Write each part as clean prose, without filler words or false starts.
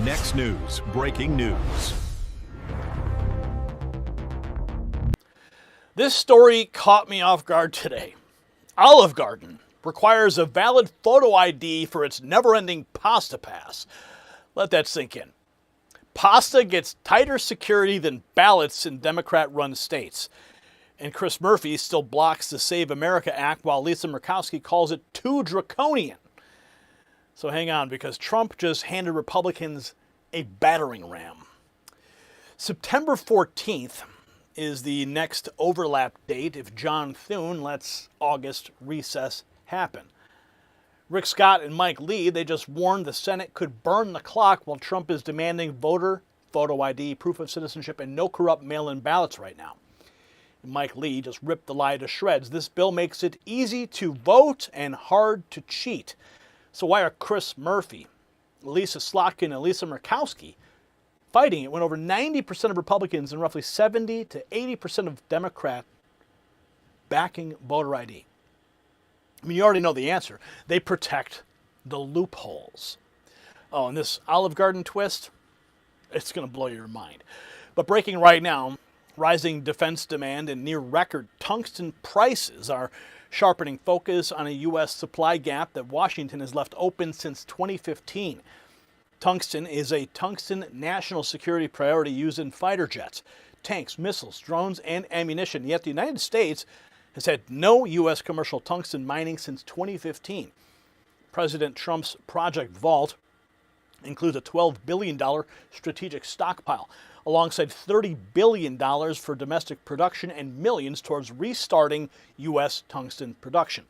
Next News, breaking news. This story caught me off guard today. Olive Garden requires a valid photo ID for its never-ending pasta pass. Let that sink in. Pasta gets tighter security than ballots in Democrat-run states. And Chris Murphy still blocks the Save America Act while Lisa Murkowski calls it too draconian. So hang on, because Trump just handed Republicans a battering ram. September 14th is the next overlap date if John Thune lets August recess happen. Rick Scott and Mike Lee, they just warned the Senate could burn the clock while Trump is demanding voter photo ID, proof of citizenship, and no corrupt mail-in ballots right now. And Mike Lee just ripped the lie to shreds. This bill makes it easy to vote and hard to cheat. So why are Chris Murphy, Elissa Slotkin, and Lisa Murkowski fighting it when over 90% of Republicans and roughly 70 to 80% of Democrats backing voter ID? I mean, you already know the answer. They protect the loopholes. Oh, and this Olive Garden twist, it's going to blow your mind. But breaking right now, rising defense demand and near-record tungsten prices are sharpening focus on a U.S. supply gap that Washington has left open since 2015. Tungsten is a tungsten national security priority used in fighter jets, tanks, missiles, drones, and ammunition. Yet the United States has had no U.S. commercial tungsten mining since 2015. President Trump's Project Vault includes a $12 billion strategic stockpile, alongside $30 billion for domestic production and millions towards restarting U.S. tungsten production.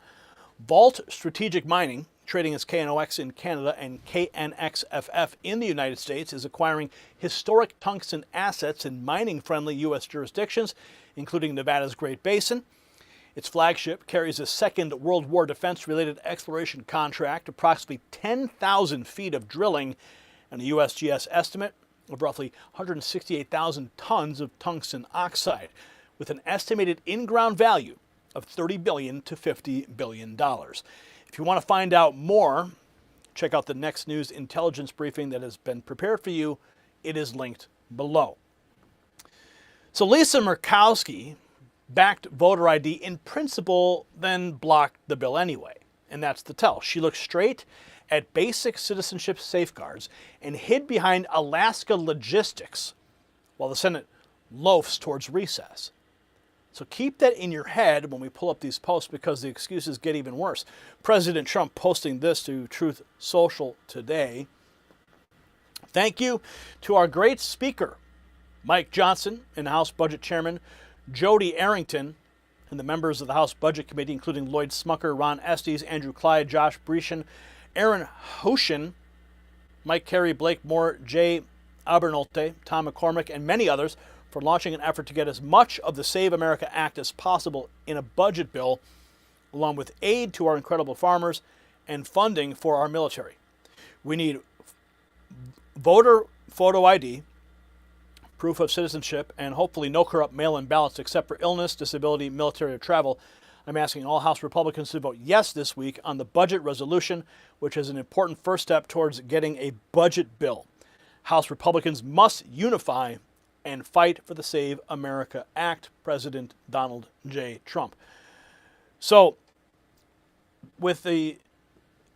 Vault Strategic Mining, trading as KNOX in Canada and KNXFF in the United States, is acquiring historic tungsten assets in mining-friendly U.S. jurisdictions, including Nevada's Great Basin. Its flagship carries a second World War defense-related exploration contract, approximately 10,000 feet of drilling, and a USGS estimate of roughly 168,000 tons of tungsten oxide, with an estimated in-ground value of $30 billion to $50 billion. If you want to find out more, check out the Next News intelligence briefing that has been prepared for you. It is linked below. So Lisa Murkowski backed voter ID in principle, then blocked the bill anyway. And that's the tell. She looked straight at basic citizenship safeguards and hid behind Alaska logistics while the Senate loafs towards recess. So keep that in your head when we pull up these posts, because the excuses get even worse. President Trump posting this to Truth Social today. Thank you to our great speaker, Mike Johnson, and House Budget Chairman Jody Arrington, and the members of the House Budget Committee, including Lloyd Smucker, Ron Estes, Andrew Clyde, Josh Brescian, Aaron Hoshin, Mike Carey, Blake Moore, Jay Abernolte, Tom McCormick, and many others for launching an effort to get as much of the Save America Act as possible in a budget bill, along with aid to our incredible farmers and funding for our military. We need voter photo ID, proof of citizenship, and hopefully no corrupt mail-in ballots except for illness, disability, military, or travel. I'm asking all House Republicans to vote yes this week on the budget resolution, which is an important first step towards getting a budget bill. House Republicans must unify and fight for the Save America Act. President Donald J. Trump. So, with the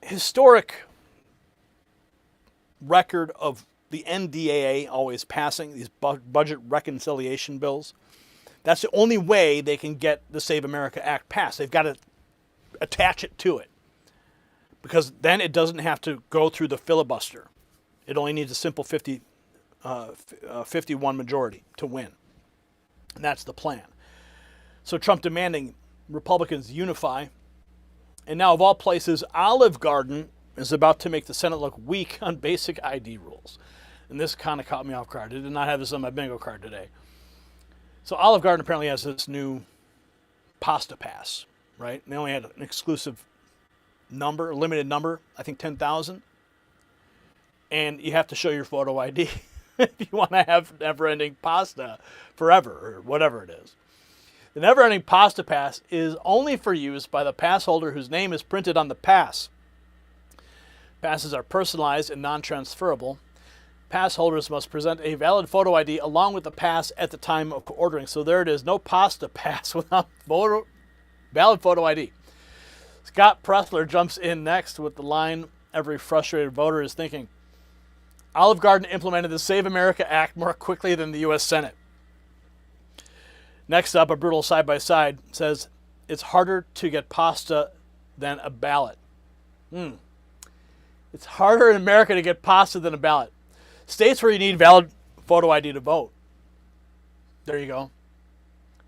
historic record of the NDAA always passing these budget reconciliation bills, that's the only way they can get the Save America Act passed. They've got to attach it to it, because then it doesn't have to go through the filibuster. It only needs a simple 51 majority to win. And that's the plan. So Trump demanding Republicans unify. And now, of all places, Olive Garden is about to make the Senate look weak on basic ID rules. And this kind of caught me off guard. I did not have this on my bingo card today. So Olive Garden apparently has this new pasta pass, right? And they only had an exclusive number, a limited number, I think 10,000. And you have to show your photo ID if you want to have never-ending pasta forever, or whatever it is. The never-ending pasta pass is only for use by the pass holder whose name is printed on the pass. Passes are personalized and non-transferable. Pass holders must present a valid photo ID along with the pass at the time of ordering. So there it is. No pasta pass without valid photo ID. Scott Pressler jumps in next with the line every frustrated voter is thinking. Olive Garden implemented the Save America Act more quickly than the U.S. Senate. Next up, a brutal side-by-side says, it's harder to get pasta than a ballot. It's harder in America to get pasta than a ballot. States where you need valid photo ID to vote. There you go.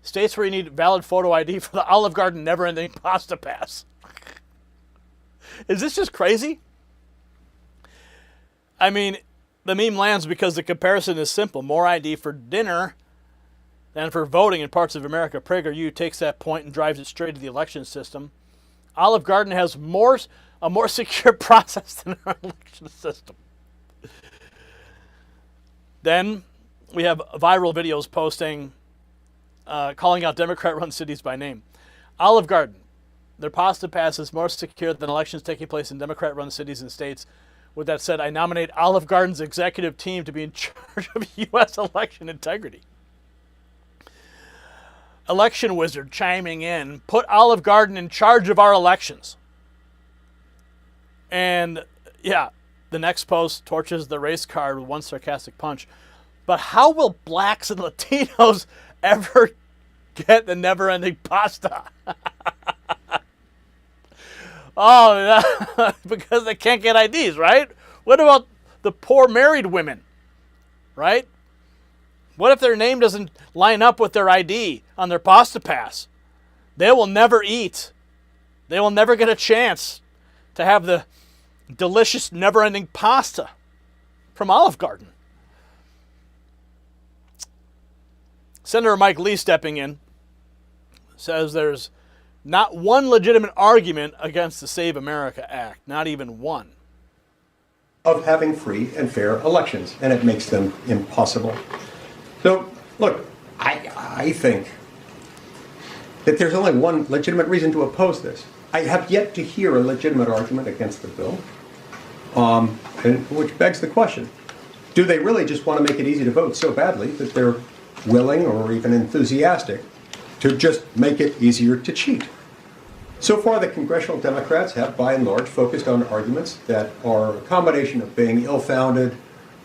States where you need valid photo ID for the Olive Garden never-ending pasta pass. Is this just crazy? I mean, the meme lands because the comparison is simple. More ID for dinner than for voting in parts of America. PragerU takes that point and drives it straight to the election system. Olive Garden has a more secure process than our election system. Then we have viral videos posting, calling out Democrat-run cities by name. Olive Garden, their pasta pass is more secure than elections taking place in Democrat-run cities and states. With that said, I nominate Olive Garden's executive team to be in charge of U.S. election integrity. Election wizard chiming in, put Olive Garden in charge of our elections. And yeah, the next post torches the race card with one sarcastic punch. But how will blacks and Latinos ever get the never-ending pasta? Oh, because they can't get IDs, right? What about the poor married women, right? What if their name doesn't line up with their ID on their pasta pass? They will never eat. They will never get a chance to have the delicious, never-ending pasta from Olive Garden. Senator Mike Lee stepping in says there's not one legitimate argument against the Save America Act, not even one. Of having free and fair elections, and it makes them impossible. So, look, I think that there's only one legitimate reason to oppose this. I have yet to hear a legitimate argument against the bill, which begs the question, do they really just want to make it easy to vote so badly that they're willing or even enthusiastic to just make it easier to cheat? So far, the congressional Democrats have, by and large, focused on arguments that are a combination of being ill-founded,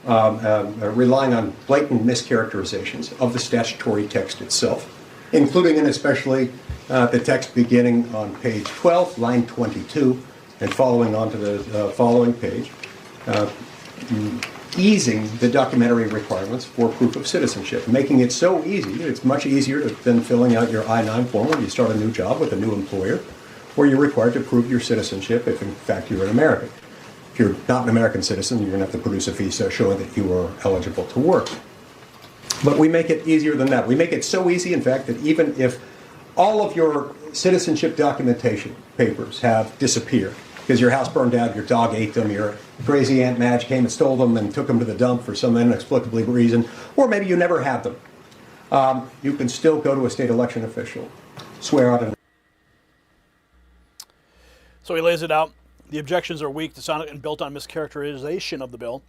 relying on blatant mischaracterizations of the statutory text itself, including and especially the text beginning on page 12, line 22, and following on to the following page, easing the documentary requirements for proof of citizenship, making it so easy, it's much easier than filling out your I-9 form when you start a new job with a new employer, where you're required to prove your citizenship if in fact you're an American. If you're not an American citizen, you're going to have to produce a visa showing that you are eligible to work. But we make it easier than that. We make it so easy, in fact, that even if all of your citizenship documentation papers have disappeared, because your house burned down, your dog ate them, your crazy Aunt Madge came and stole them and took them to the dump for some inexplicable reason, or maybe you never had them, you can still go to a state election official, swear out an... So he lays it out. The objections are weak, dishonest, and built on mischaracterization of the bill.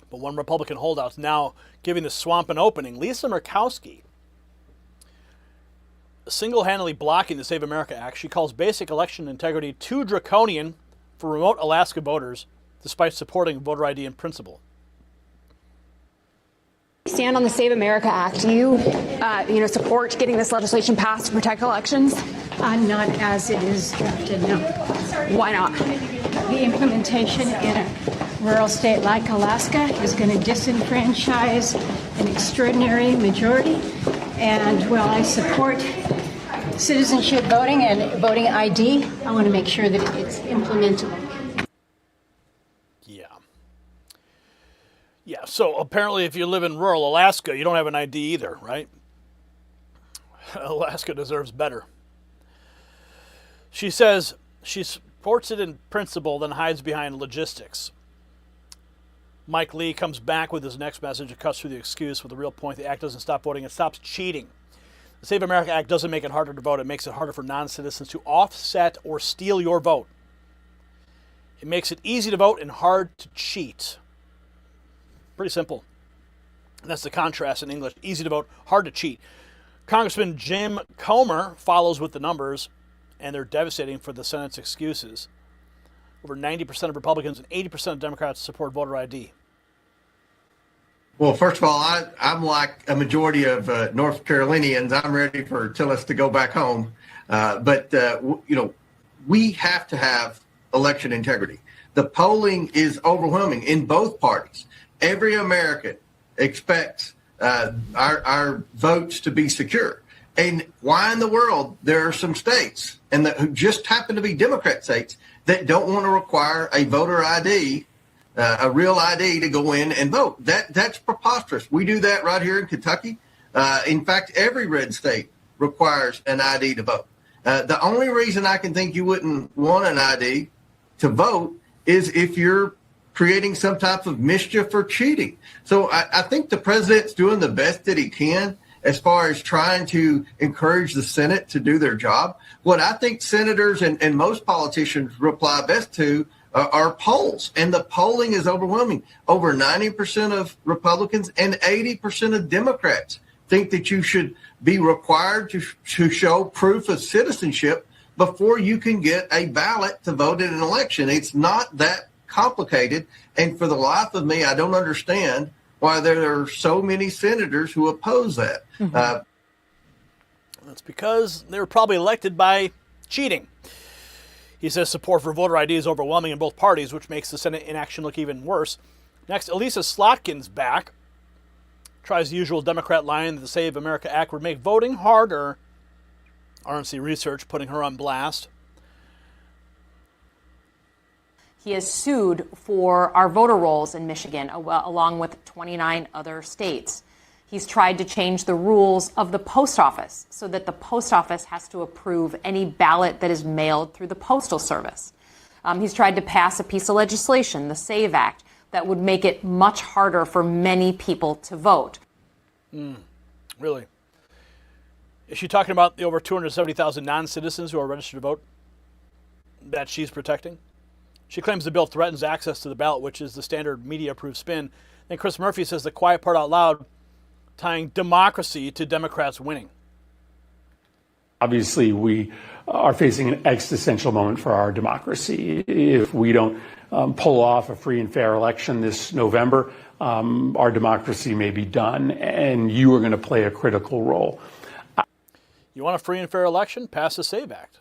But one Republican holdout's now giving the swamp an opening. Lisa Murkowski, single-handedly blocking the Save America Act. She calls basic election integrity too draconian for remote Alaska voters, despite supporting voter ID in principle. Stand on the Save America Act. Do you, support getting this legislation passed to protect elections? Not as it is drafted, no. Why not? The implementation in a rural state like Alaska is going to disenfranchise an extraordinary majority. And while I support citizenship voting and voting ID, I want to make sure that it's implementable. Yeah, so apparently if you live in rural Alaska, you don't have an ID either, right? Alaska deserves better. She says she supports it in principle, then hides behind logistics. Mike Lee comes back with his next message and cuts through the excuse with the real point. The act doesn't stop voting, it stops cheating. The Save America Act doesn't make it harder to vote. It makes it harder for non-citizens to offset or steal your vote. It makes it easy to vote and hard to cheat. Pretty simple. And that's the contrast in English. Easy to vote, hard to cheat. Congressman Jim Comer follows with the numbers, and they're devastating for the Senate's excuses. Over 90% of Republicans and 80% of Democrats support voter ID. Well, first of all, I'm like a majority of North Carolinians. I'm ready for Tillis to go back home. But we have to have election integrity. The polling is overwhelming in both parties. Every American expects our votes to be secure. And why in the world there are some states, and who just happen to be Democrat states, that don't want to require a voter ID, a real ID, to go in and vote? That's preposterous. We do that right here in Kentucky. In fact, every red state requires an ID to vote. The only reason I can think you wouldn't want an ID to vote is if you're creating some type of mischief or cheating. So I think the president's doing the best that he can as far as trying to encourage the Senate to do their job. What I think senators and most politicians reply best to are polls, and the polling is overwhelming. Over 90% of Republicans and 80% of Democrats think that you should be required to show proof of citizenship before you can get a ballot to vote in an election. It's not that complicated, and for the life of me, I don't understand why there are so many senators who oppose that. Mm-hmm. That's because they were probably elected by cheating. He says support for voter ID is overwhelming in both parties, which makes the Senate inaction look even worse. Next, Elissa Slotkin's back. Tries the usual Democrat line that the Save America Act would make voting harder. RNC Research putting her on blast. He has sued for our voter rolls in Michigan, along with 29 other states. He's tried to change the rules of the post office so that the post office has to approve any ballot that is mailed through the Postal Service. He's tried to pass a piece of legislation, the SAVE Act, that would make it much harder for many people to vote. Really? Is she talking about the over 270,000 non-citizens who are registered to vote that she's protecting? She claims the bill threatens access to the ballot, which is the standard media-approved spin. And Chris Murphy says the quiet part out loud, tying democracy to Democrats winning. Obviously, we are facing an existential moment for our democracy. If we don't pull off a free and fair election this November, our democracy may be done, and you are going to play a critical role. You want a free and fair election? Pass the SAVE Act.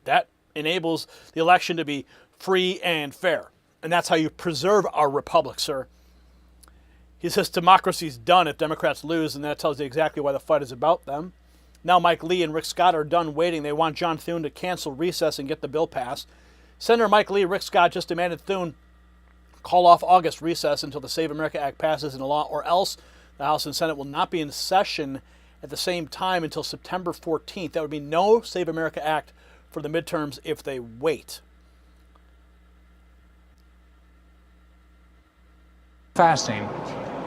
That enables the election to be free and fair. And that's how you preserve our republic, sir. He says democracy's done if Democrats lose, and that tells you exactly why the fight is about them. Now Mike Lee and Rick Scott are done waiting. They want John Thune to cancel recess and get the bill passed. Senator Mike Lee and Rick Scott just demanded Thune call off August recess until the Save America Act passes into law, or else the House and Senate will not be in session at the same time until September 14th. That would be no Save America Act for the midterms if they wait. Fascinating.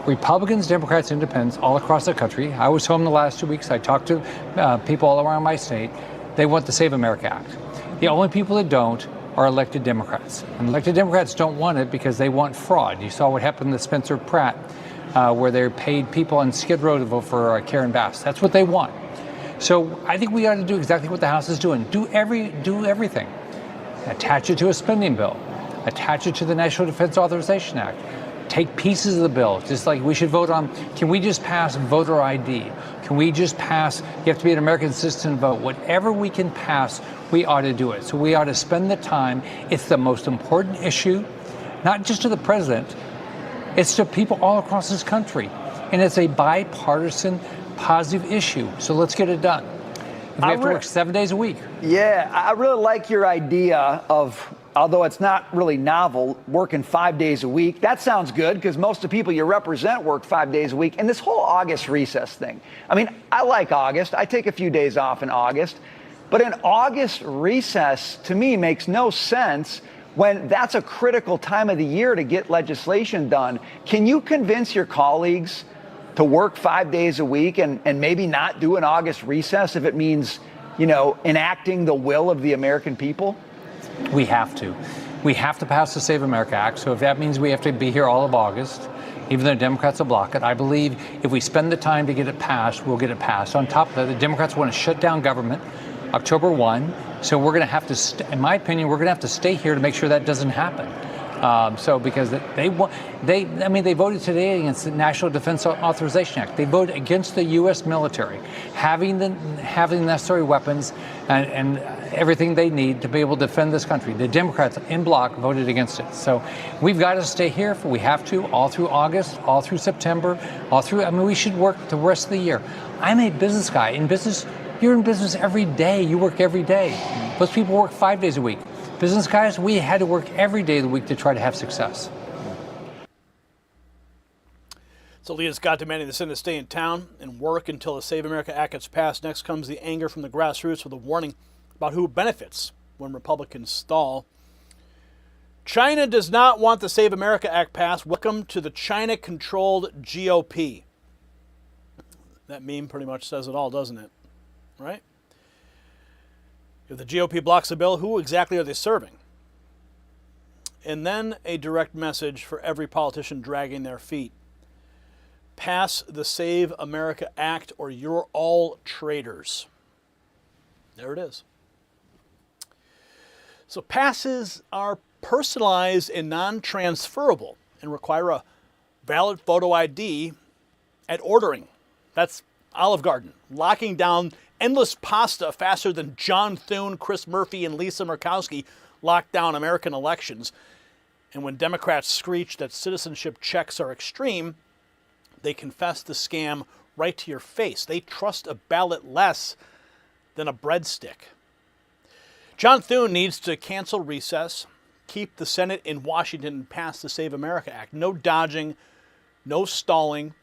Republicans, Democrats, Independents all across the country. I was home the last 2 weeks. I talked to people all around my state. They want the Save America Act. The only people that don't are elected Democrats. And elected Democrats don't want it because they want fraud. You saw what happened to Spencer Pratt, where they paid people on Skid Row to vote for Karen Bass. That's what they want. So I think we ought to do exactly what the House is doing. Do everything. Attach it to a spending bill. Attach it to the National Defense Authorization Act. Take pieces of the bill, just like we should vote on, can we just pass voter ID? Can we just pass, you have to be an American citizen to vote? Whatever we can pass, we ought to do it. So we ought to spend the time. It's the most important issue, not just to the president, it's to people all across this country. And it's a bipartisan, positive issue. So let's get it done. We have to work 7 days a week. Yeah, I really like your idea of, although it's not really novel, working 5 days a week. That sounds good because most of the people you represent work 5 days a week. And this whole August recess thing. I mean, I like August. I take a few days off in August. But an August recess, to me, makes no sense when that's a critical time of the year to get legislation done. Can you convince your colleagues to work 5 days a week and maybe not do an August recess if it means, enacting the will of the American people? We have to. We have to pass the Save America Act. So if that means we have to be here all of August, even though Democrats will block it, I believe if we spend the time to get it passed, we'll get it passed. On top of that, the Democrats want to shut down government October 1. So we're going to have to, in my opinion, we're going to have to stay here to make sure that doesn't happen. Because they voted today against the National Defense Authorization Act. They voted against the U.S. military having the necessary weapons and everything they need to be able to defend this country. The Democrats in bloc voted against it. So we've got to stay here if we have to, all through August, all through September, we should work the rest of the year. I'm a business guy. In business, you're in business every day. You work every day. Most people work 5 days a week. Business guys, we had to work every day of the week to try to have success. So Leah Scott demanding the Senate stay in town and work until the Save America Act gets passed. Next comes the anger from the grassroots with a warning about who benefits when Republicans stall. China does not want the Save America Act passed. Welcome to the China-controlled GOP. That meme pretty much says it all, doesn't it? Right? If the GOP blocks the bill, who exactly are they serving? And then a direct message for every politician dragging their feet. Pass the Save America Act or you're all traitors. There it is. So passes are personalized and non-transferable and require a valid photo ID at ordering. That's Olive Garden, locking down endless pasta faster than John Thune, Chris Murphy, and Lisa Murkowski locked down American elections. And when Democrats screech that citizenship checks are extreme, they confess the scam right to your face. They trust a ballot less than a breadstick. John Thune needs to cancel recess, keep the Senate in Washington, and pass the Save America Act. No dodging, no stalling.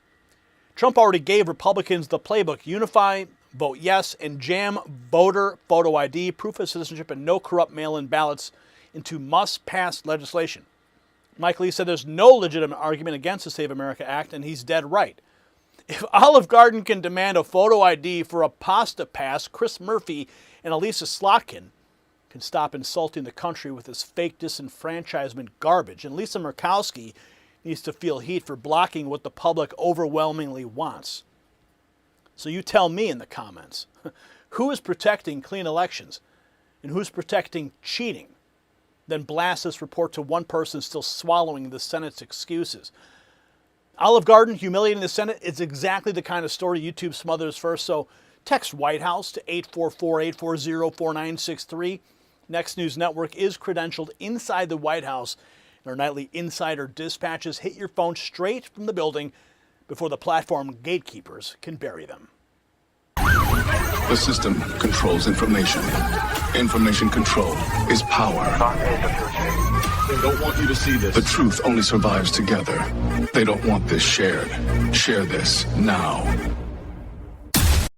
Trump already gave Republicans the playbook: unify, vote yes, and jam voter photo ID, proof of citizenship, and no corrupt mail-in ballots into must-pass legislation. Mike Lee said there's no legitimate argument against the Save America Act, and he's dead right. If Olive Garden can demand a photo ID for a pasta pass, Chris Murphy and Elissa Slotkin can stop insulting the country with this fake disenfranchisement garbage. And Lisa Murkowski needs to feel heat for blocking what the public overwhelmingly wants. So you tell me in the comments, who is protecting clean elections and who's protecting cheating? Then blast this report to one person still swallowing the Senate's excuses. Olive Garden humiliating the Senate is exactly the kind of story YouTube smothers first, so text White House to 844-840-4963. Next News Network is credentialed inside the White House. Our nightly insider dispatches hit your phone straight from the building before the platform gatekeepers can bury them. The system controls information. Information control is power. They don't want you to see this. The truth only survives together. They don't want this shared. Share this now.